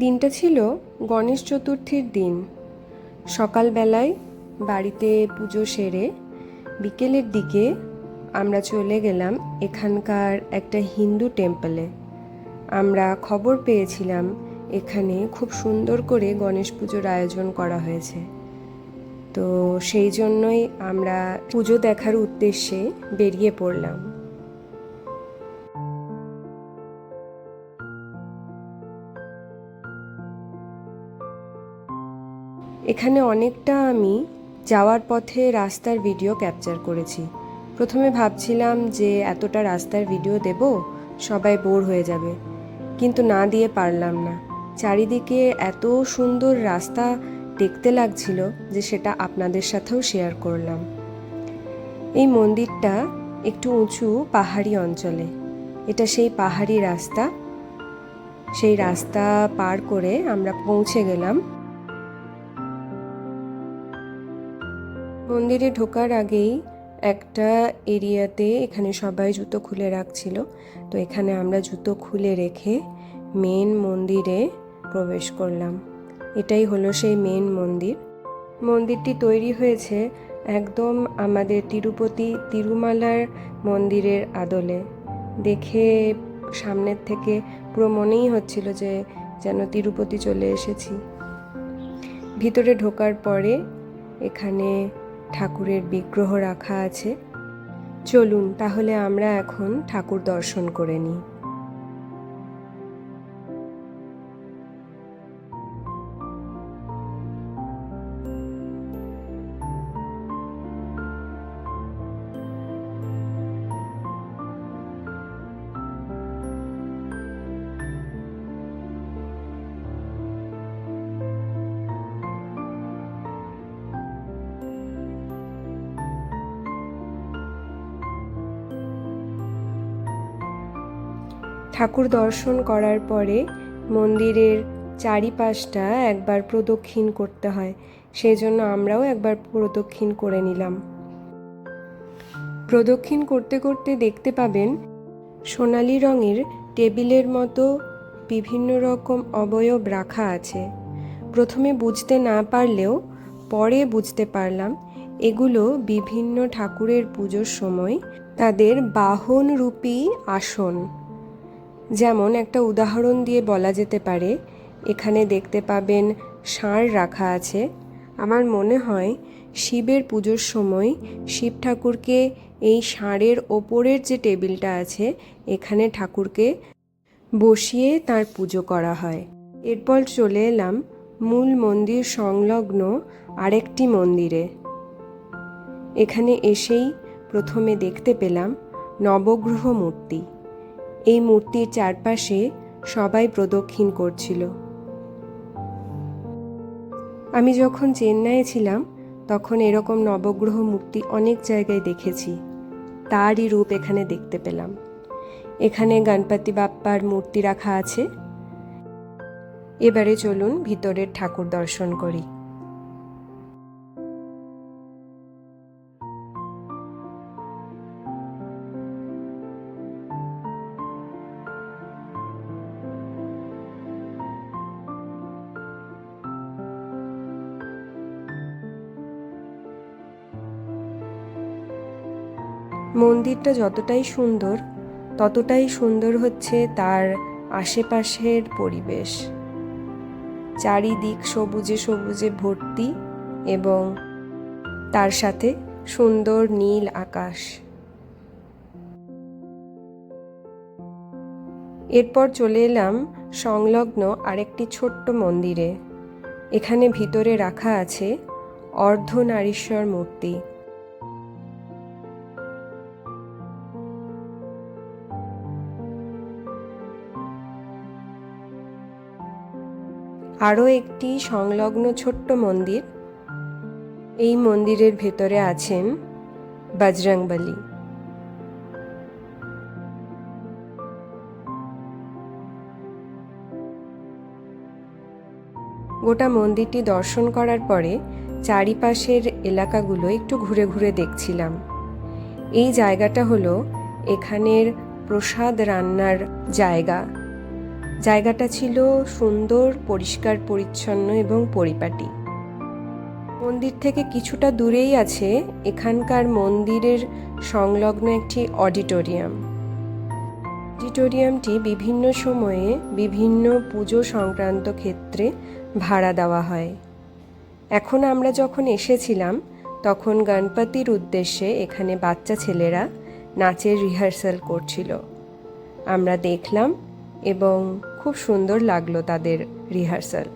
দিনটা ছিল গণেশ চতুর্থীর দিন। সকালবেলায় বাড়িতে পুজো সেরে বিকেলের দিকে আমরা চলে গেলাম এখানকার একটা হিন্দু টেম্পলে। আমরা খবর পেয়েছিলাম এখানে খুব সুন্দর করে গণেশ পুজোর আয়োজন করা হয়েছে, তো সেই জন্যই আমরা পুজো দেখার উদ্দেশ্যে বেরিয়ে পড়লাম। এখানে অনেকটা আমি যাওয়ার পথে রাস্তার ভিডিও ক্যাপচার করেছি। প্রথমে ভাবছিলাম যে এতটা রাস্তার ভিডিও দেব, সবাই বোর হয়ে যাবে, কিন্তু না দিয়ে পারলাম না। চারিদিকে এত সুন্দর রাস্তা দেখতে লাগছিল যে সেটা আপনাদের সাথেও শেয়ার করলাম। এই মন্দিরটা একটু উঁচু পাহাড়ি অঞ্চলে। এটা সেই পাহাড়ি রাস্তা। সেই রাস্তা পার করে আমরা পৌঁছে গেলাম। মন্দিরে ঢোকার আগেই একটা এরিয়াতে এখানে সবাই জুতো খুলে রাখছিল, তো এখানে আমরা জুতো খুলে রেখে মেন মন্দিরে প্রবেশ করলাম। এটাই হলো সেই মেন মন্দির। মন্দিরটি তৈরি হয়েছে একদম আমাদের তিরুপতি তিরুমালার মন্দিরের আদলে। দেখে সামনের থেকে পুরো মনেই হচ্ছিল যে যেন তিরুপতি চলে এসেছি। ভিতরে ঢোকার পরে এখানে ঠাকুরের বিগ্রহ রাখা আছে। চলুন তাহলে আমরা এখন ঠাকুর দর্শন করে নিই। ঠাকুর দর্শন করার পরে মন্দিরের চারিপাশটা একবার প্রদক্ষিণ করতে হয়, সেই জন্য আমরাও একবার প্রদক্ষিণ করে নিলাম। প্রদক্ষিণ করতে করতে দেখতে পাবেন সোনালি রঙের টেবিলের মতো বিভিন্ন রকম অবয়ব রাখা আছে। প্রথমে বুঝতে না পারলেও পরে বুঝতে পারলাম এগুলো বিভিন্ন ঠাকুরের পুজোর সময় তাদের বাহনরূপী আসন। যেমন একটা উদাহরণ দিয়ে বলা যেতে পারে, এখানে দেখতে পাবেন ষাঁড় রাখা আছে। আমার মনে হয় শিবের পুজোর সময় শিব ঠাকুরকে এই ষাঁড়ের ওপরের যে টেবিলটা আছে এখানে ঠাকুরকে বসিয়ে তার পুজো করা হয়। এরপর চলে এলাম মূল মন্দির সংলগ্ন আরেকটি মন্দিরে। এখানে এসেই প্রথমে দেখতে পেলাম নবগ্রহ মূর্তি। এই মূর্তির চারপাশে সবাই প্রদক্ষিণ করছিল। আমি যখন চেন্নাইয়ে ছিলাম তখন এরকম নবগ্রহ মূর্তি অনেক জায়গায় দেখেছি, তারই রূপ এখানে দেখতে পেলাম। এখানে গণপতি বাপ্পার মূর্তি রাখা আছে। এবারে চলুন ভিতরের ঠাকুর দর্শন করি। মন্দিরটা যতটাই সুন্দর ততটাই সুন্দর হচ্ছে তার আশেপাশের পরিবেশ। চারিদিক সবুজে সবুজে ভর্তি এবং তার সাথে সুন্দর নীল আকাশ। এরপর চলে এলাম সংলগ্ন আরেকটি ছোট্ট মন্দিরে। এখানে ভিতরে রাখা আছে অর্ধনারীশ্বর মূর্তি। আরও একটি সংলগ্ন ছোট্ট মন্দির। এই মন্দিরের ভেতরে আছেন বজরংবলী। গোটা মন্দিরটি দর্শন করার পরে চারিপাশের এলাকাগুলো একটু ঘুরে ঘুরে দেখছিলাম। এই জায়গাটা হলো এখানের প্রসাদ রান্নার জায়গা, জায়গাটা ছিল সুন্দর, পরিষ্কার পরিচ্ছন্ন এবং পরিপাটি। মন্দির থেকে কিছুটা দূরেই আছে এখানকার মন্দিরের সংলগ্ন একটি অডিটোরিয়াম। অডিটোরিয়ামটি বিভিন্ন সময়ে বিভিন্ন পুজো সংক্রান্ত ক্ষেত্রে ভাড়া দেওয়া হয়। এখন আমরা যখন এসেছিলাম তখন গণপতির উদ্দেশ্যে এখানে বাচ্চা ছেলেরা নাচের রিহার্সাল করছিল। আমরা দেখলাম এবং খুব সুন্দর লাগলো তাদের রিহার্সাল।